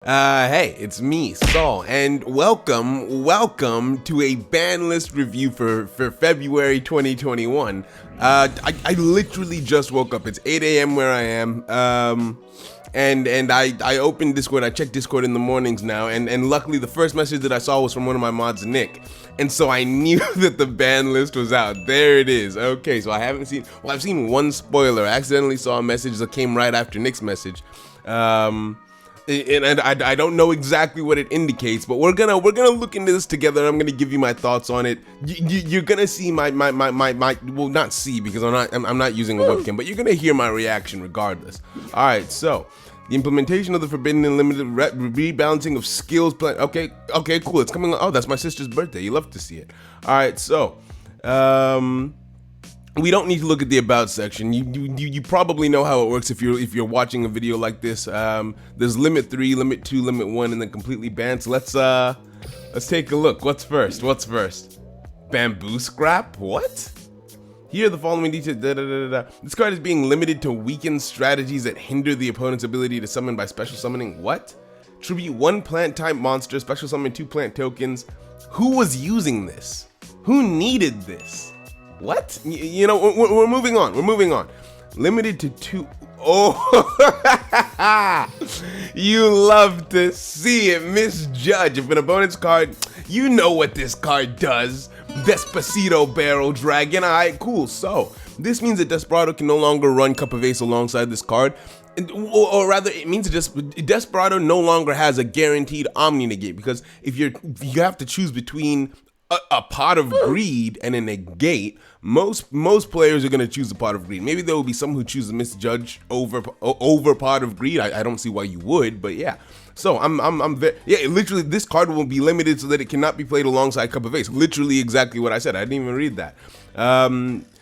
Hey, it's me, Saul, and welcome to a ban list review for February 2021. I literally just woke up. It's 8 a.m. where I am. And I opened Discord. I check Discord in the mornings now, and luckily the first message that I saw was from one of my mods, Nick. And so I knew that the ban list was out. There it is. Okay, so I've seen one spoiler. I accidentally saw a message that came right after Nick's message. And I don't know exactly what it indicates, but we're gonna look into this together. I'm gonna give you my thoughts on it. You're gonna see my well, not see, because I'm not using a webcam, but you're gonna hear my reaction regardless. All right, so the implementation of the forbidden and limited rebalancing of skills plan. Okay, cool. It's coming. Oh, that's my sister's birthday. You love to see it. All right, so we don't need to look at the about section. You probably know how it works if you're watching a video like this. There's limit 3, limit 2, limit 1, and then completely banned. So let's take a look. What's first? Bamboo scrap? What? Here are the following details. This card is being limited to weakened strategies that hinder the opponent's ability to summon by special summoning. What? Tribute 1 plant type monster, special summon 2 plant tokens. Who was using this? Who needed this? What? You know, we're moving on. Limited to 2. Oh, you love to see it. Misjudge. If an opponent's card, you know what this card does. Despacito Barrel Dragon. Alright, cool. So this means that Desperado can no longer run Cup of Ace alongside this card. Or rather, it means Desperado no longer has a guaranteed Omni Negate, because if you have to choose between a Pot of Greed and a negate, most players are going to choose the Pot of Greed. Maybe there will be some who choose the Misjudge over Pot of Greed. I don't see why you would, but yeah. So literally this card will be limited so that it cannot be played alongside Cup of Ace. Literally exactly what I said. I didn't even read that.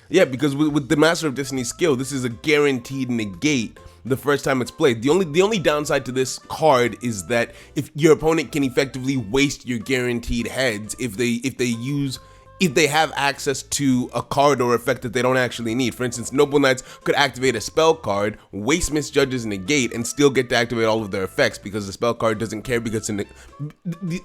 Yeah, because with the Master of Destiny skill, this is a guaranteed negate the first time it's played. The only downside to this card is that if your opponent can effectively waste your guaranteed heads if they have access to a card or effect that they don't actually need. For instance, Noble Knights could activate a spell card, waste Misjudge's negate, and still get to activate all of their effects because the spell card doesn't care, because if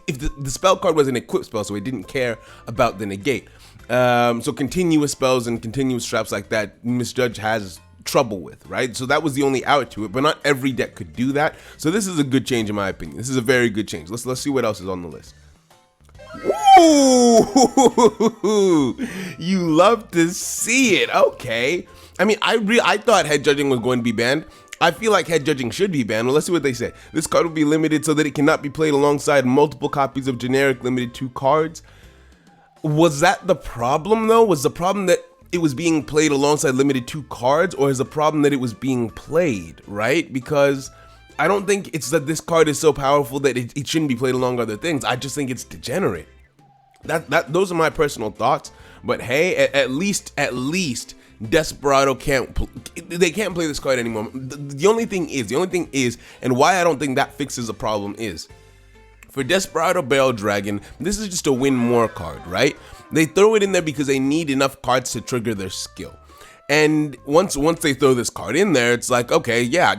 the spell card was an equipped spell, so it didn't care about the negate. So continuous spells and continuous traps like that, Misjudge has trouble with, right? So that was the only out to it, but not every deck could do that. So this is a good change in my opinion. This is a very good change. Let's see what else is on the list. Ooh, you love to see it. Okay. I mean, I thought head judging was going to be banned. I feel like head judging should be banned. Well, let's see what they say. This card will be limited so that it cannot be played alongside multiple copies of generic limited 2 cards. Was that the problem though? Was the problem that it was being played alongside limited 2 cards, or is the problem that it was being played, right? Because I don't think it's that this card is so powerful that it shouldn't be played along other things. I just think it's degenerate. Those are my personal thoughts. But hey, at least Desperado can't play this card anymore. The only thing is, and why I don't think that fixes the problem is, for Desperado Barrel Dragon, this is just a win more card, right? They throw it in there because they need enough cards to trigger their skill. And once they throw this card in there, it's like, okay, yeah,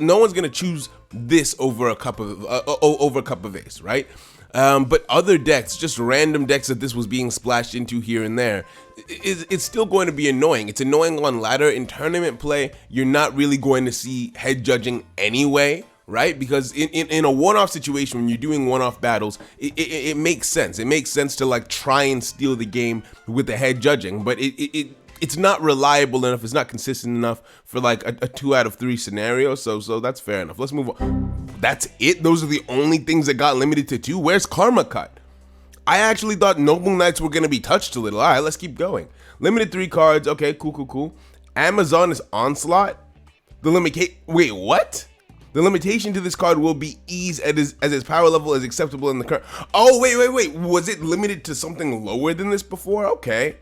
no one's gonna choose this over a Cup of Ace, right? But other decks, just random decks that this was being splashed into here and there, it's still going to be annoying. It's annoying on ladder. In tournament play, you're not really going to see head judging anyway, right? Because in a one-off situation, when you're doing one-off battles, it makes sense. It makes sense to like try and steal the game with the head judging, but it's not reliable enough. It's not consistent enough for like a 2 out of 3 scenario. So that's fair enough. Let's move on. That's it. Those are the only things that got limited to 2. Where's Karma Cut? I actually thought Noble Knights were gonna be touched a little. All right, let's keep going. Limited 3 cards. Okay, cool. Amazon is Onslaught. Wait, what? The limitation to this card will be ease as its power level is acceptable in the current. Oh, wait. Was it limited to something lower than this before? Okay.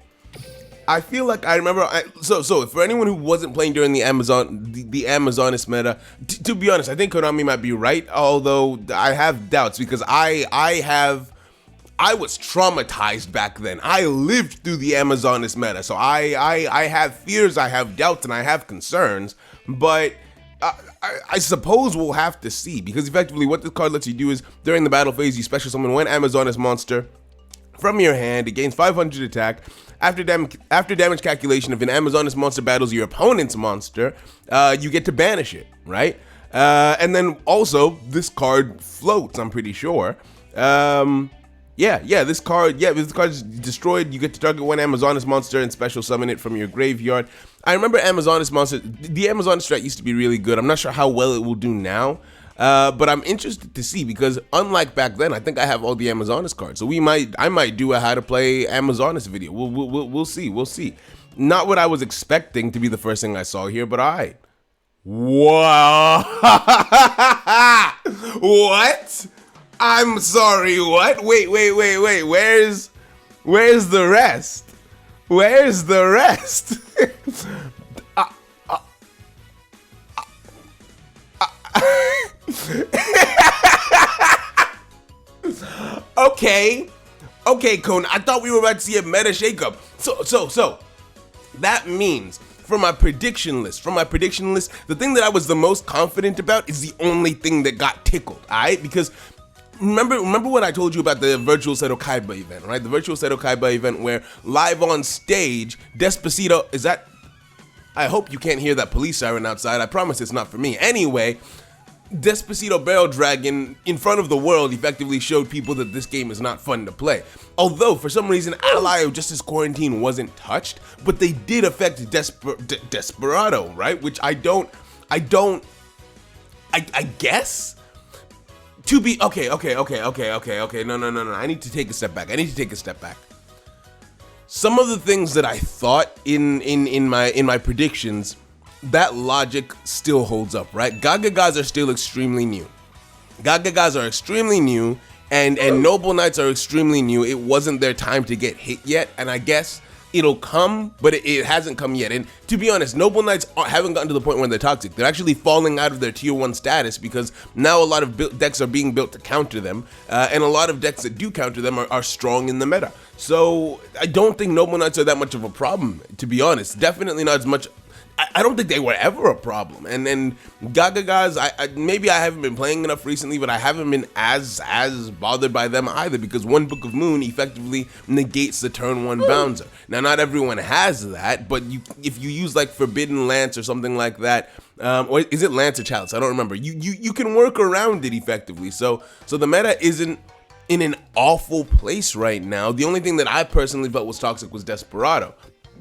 I feel like I remember. So for anyone who wasn't playing during the Amazonist meta, to be honest, I think Konami might be right. Although I have doubts, because I was traumatized back then. I lived through the Amazonist meta, so I have fears, I have doubts, and I have concerns. But I suppose we'll have to see, because effectively what this card lets you do is during the battle phase, you special summon one Amazoness monster from your hand. It gains 500 attack. After damage calculation, if an Amazoness monster battles your opponent's monster, you get to banish it, right? And then also this card floats, I'm pretty sure. This card is destroyed, you get to target one Amazoness monster and special summon it from your graveyard. I remember Amazoness monster, the Amazoness strat used to be really good. I'm not sure how well it will do now, but I'm interested to see, because unlike back then, I think I have all the Amazoness cards. So I might do a how to play Amazoness video. We'll see. Not what I was expecting to be the first thing I saw here, but all right. Wow. What? I'm sorry, what? Wait. Where's the rest? Where's the rest? Okay, Cone. I thought we were about to see a meta shakeup. So that means for my prediction list, the thing that I was the most confident about is the only thing that got tickled. All right, because remember what I told you about the virtual Seto Kaiba event, right? The virtual Seto Kaiba event where live on stage, Despacito, is that? I hope you can't hear that police siren outside. I promise it's not for me. Anyway, Despacito Barrel Dragon in front of the world effectively showed people that this game is not fun to play. Although for some reason Ally of Justice Quarantine wasn't touched, but they did affect Desperado, right? Which I guess to be okay. No. I need to take a step back. Some of the things that I thought in my predictions, that logic still holds up, right? Gagagas are still extremely new. And Noble Knights are extremely new. It wasn't their time to get hit yet, and I guess it'll come, but it hasn't come yet. And to be honest, Noble Knights haven't gotten to the point where they're toxic. They're actually falling out of their tier 1 status, because now a lot of decks are being built to counter them, and a lot of decks that do counter them are strong in the meta. So I don't think Noble Knights are that much of a problem, to be honest. Definitely not as much. I don't think they were ever a problem. And then Gagagas, maybe I haven't been playing enough recently, but I haven't been as bothered by them either, because one Book of Moon effectively negates the turn 1 bouncer. Now, not everyone has that, but if you use like Forbidden Lance or something like that, or is it Lance or Chalice? I don't remember. You can work around it effectively. So the meta isn't in an awful place right now. The only thing that I personally felt was toxic was Desperado.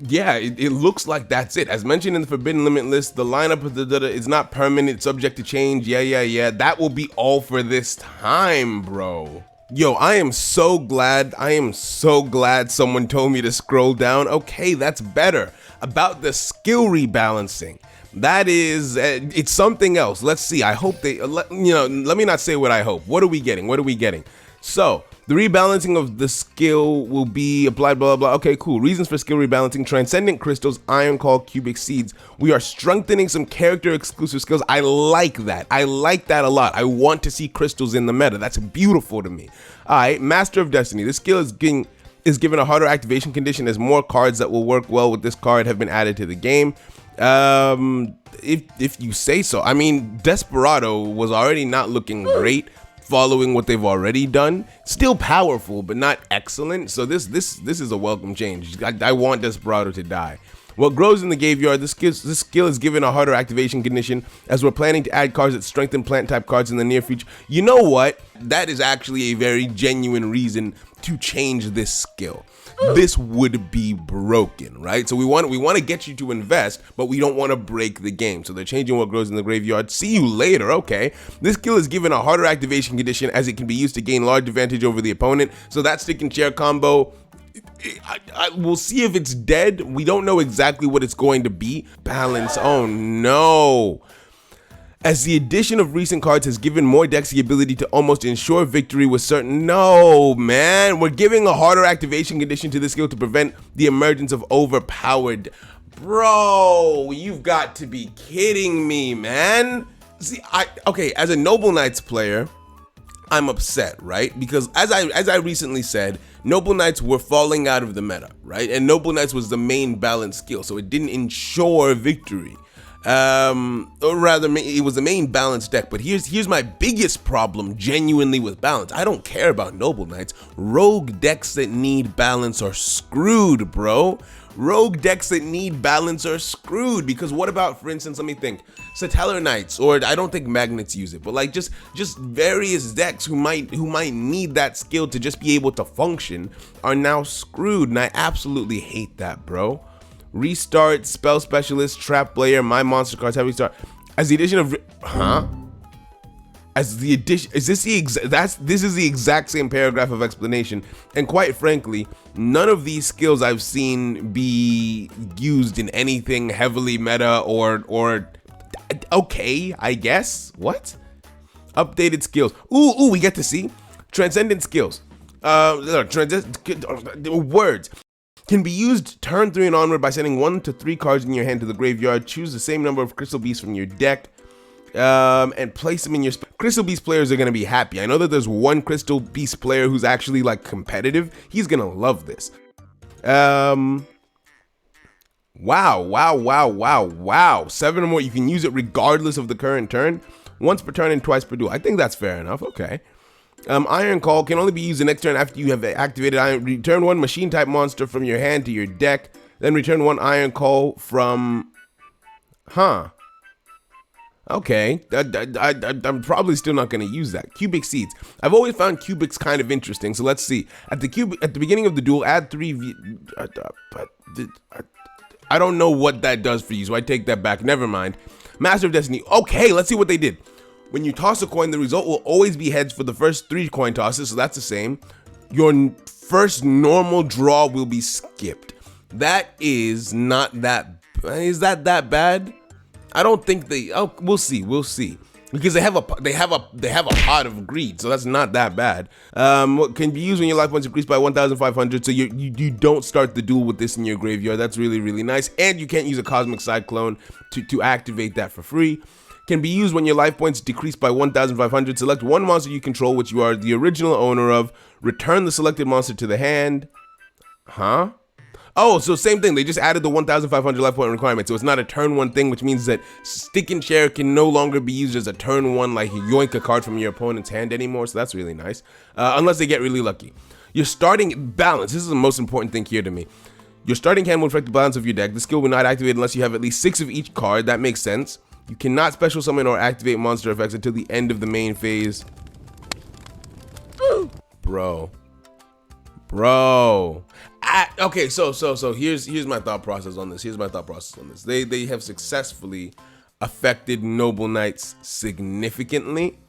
Yeah, it looks like that's it. As mentioned in the Forbidden Limit list, the lineup of the is not permanent, subject to change. Yeah. That will be all for this time, bro. Yo, I am so glad someone told me to scroll down. Okay, that's better. About the skill rebalancing. That is, it's something else. Let's see. I hope let me not say what I hope. What are we getting? So, the rebalancing of the skill will be applied, blah, blah, blah. Okay, cool. Reasons for skill rebalancing: Transcendent Crystals, Iron Call, Cubic Seeds. We are strengthening some character-exclusive skills. I like that. I like that a lot. I want to see crystals in the meta. That's beautiful to me. All right, Master of Destiny. This skill is given a harder activation condition, as more cards that will work well with this card have been added to the game. If you say so. I mean, Desperado was already not looking great following what they've already done. Still powerful, but not excellent. So this is a welcome change. I want Desperado to die. What grows in the graveyard, this skill is given a harder activation condition, as we're planning to add cards that strengthen plant type cards in the near future. You know what? That is actually a very genuine reason to change this skill. This would be broken, right? So we want to get you to invest, but we don't want to break the game. So they're changing what grows in the graveyard. See you later. Okay. This skill is given a harder activation condition, as it can be used to gain large advantage over the opponent. So that stick and chair combo, we'll see if it's dead. We don't know exactly what it's going to be. Balance. Oh no. As the addition of recent cards has given more decks the ability to almost ensure victory with certain. No, man. We're giving a harder activation condition to this skill to prevent the emergence of overpowered. Bro, you've got to be kidding me, man. See, okay, as a Noble Knights player, I'm upset, right? Because as I recently said, Noble Knights were falling out of the meta, right? And Noble Knights was the main balance skill, so it didn't ensure victory. Or rather, it was the main balance deck. But here's my biggest problem genuinely with balance. I don't care about Noble Knights. Rogue decks that need balance are screwed, bro. Rogue decks that need balance are screwed, because what about, for instance, let me think, Satellar Knights, or I don't think Magnets use it, but like just various decks who might need that skill to just be able to function are now screwed, and I absolutely hate that, bro. Restart, Spell Specialist, Trap Player, My Monster Cards have restart. As the addition of As the addition, is this this is the exact same paragraph of explanation, and quite frankly, none of these skills I've seen be used in anything heavily meta or okay, I guess. What? Updated skills. Ooh, we get to see transcendent skills. Words can be used turn 3 and onward by sending 1 to 3 cards in your hand to the graveyard. Choose the same number of Crystal Beasts from your deck. And place them in your Crystal Beast players are gonna be happy. I know that there's one Crystal Beast player who's actually like competitive. He's gonna love this. Wow. 7 or more. You can use it regardless of the current turn. Once per turn and twice per duel. I think that's fair enough. Okay. Iron Call can only be used the next turn after you have activated Iron. Return 1 machine type monster from your hand to your deck. Then return 1 Iron Call from. Okay, I'm probably still not going to use that. Cubic Seeds. I've always found cubics kind of interesting, so let's see. At the beginning of the duel, add 3 I don't know what that does for you, so I take that back. Never mind. Master of Destiny. Okay, let's see what they did. When you toss a coin, the result will always be heads for the first 3 coin tosses, so that's the same. Your first normal draw will be skipped. That is not that. Is that bad? I don't think they. Oh, we'll see. Because they have a pot of greed, so that's not that bad. What can be used when your life points increase by 1,500, so you don't start the duel with this in your graveyard. That's really nice, and you can't use a Cosmic Cyclone to activate that for free. Can be used when your life points decrease by 1,500. Select 1 monster you control, which you are the original owner of. Return the selected monster to the hand. Oh, so same thing. They just added the 1,500 life point requirement. So it's not a turn 1 thing, which means that Stick and Share can no longer be used as a turn 1, like yoink a card from your opponent's hand anymore. So that's really nice. Unless they get really lucky. Your starting balance. This is the most important thing here to me. Your starting hand will affect the balance of your deck. The skill will not activate unless you have at least 6 of each card. That makes sense. You cannot special summon or activate monster effects until the end of the main phase. Bro. Okay, so here's my thought process on this. They have successfully affected Noble Knights significantly,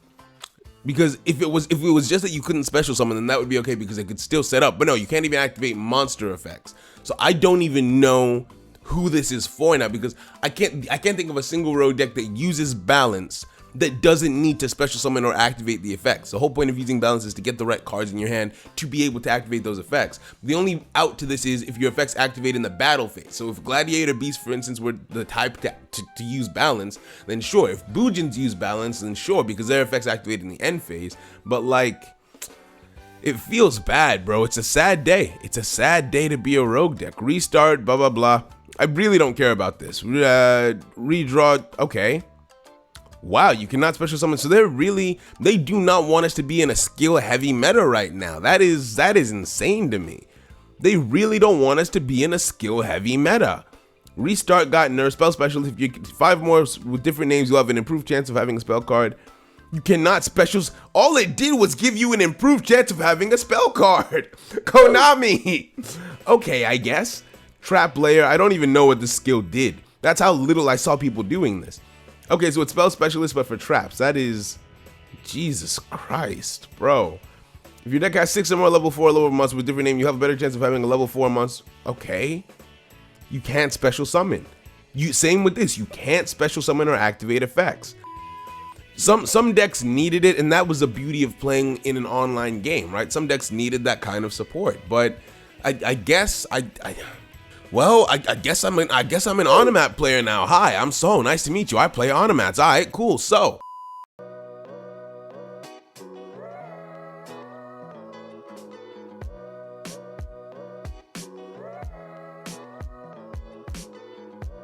because if it was just that you couldn't special summon, then that would be okay because it could still set up. But no, you can't even activate monster effects. So I don't even know who this is for now, because I can't think of a single rogue deck that uses balance that doesn't need to special summon or activate the effects. The whole point of using balance is to get the right cards in your hand to be able to activate those effects. The only out to this is if your effects activate in the battle phase. So if Gladiator Beast, for instance, were the type to use balance, then sure. If Boojins use balance, then sure, because their effects activate in the end phase. But like, it feels bad, bro. It's a sad day. It's a sad day to be a rogue deck. Restart, blah, blah, blah. I really don't care about this. Redraw, okay. Wow, you cannot special summon. So they do not want us to be in a skill heavy meta right now. That is insane to me. They really don't want us to be in a skill heavy meta. Restart got nerfed. Spell Specialist. If you get 5 more with different names, you'll have an improved chance of having a spell card. You cannot specials. All it did was give you an improved chance of having a spell card. Konami. Okay, I guess. Trap Layer. I don't even know what this skill did. That's how little I saw people doing this. Okay, so it's Spell Specialist, but for traps. That is, Jesus Christ, bro. If your deck has 6 or more level 4 level monsters with different name, you have a better chance of having a level 4 monster. Okay. You can't special summon. Same with this. You can't special summon or activate effects. Some decks needed it, and that was the beauty of playing in an online game, right? Some decks needed that kind of support, but I guess I guess I'm an Onomat player now. Hi, I'm So. Nice to meet you. I play Onomats. All right, cool. So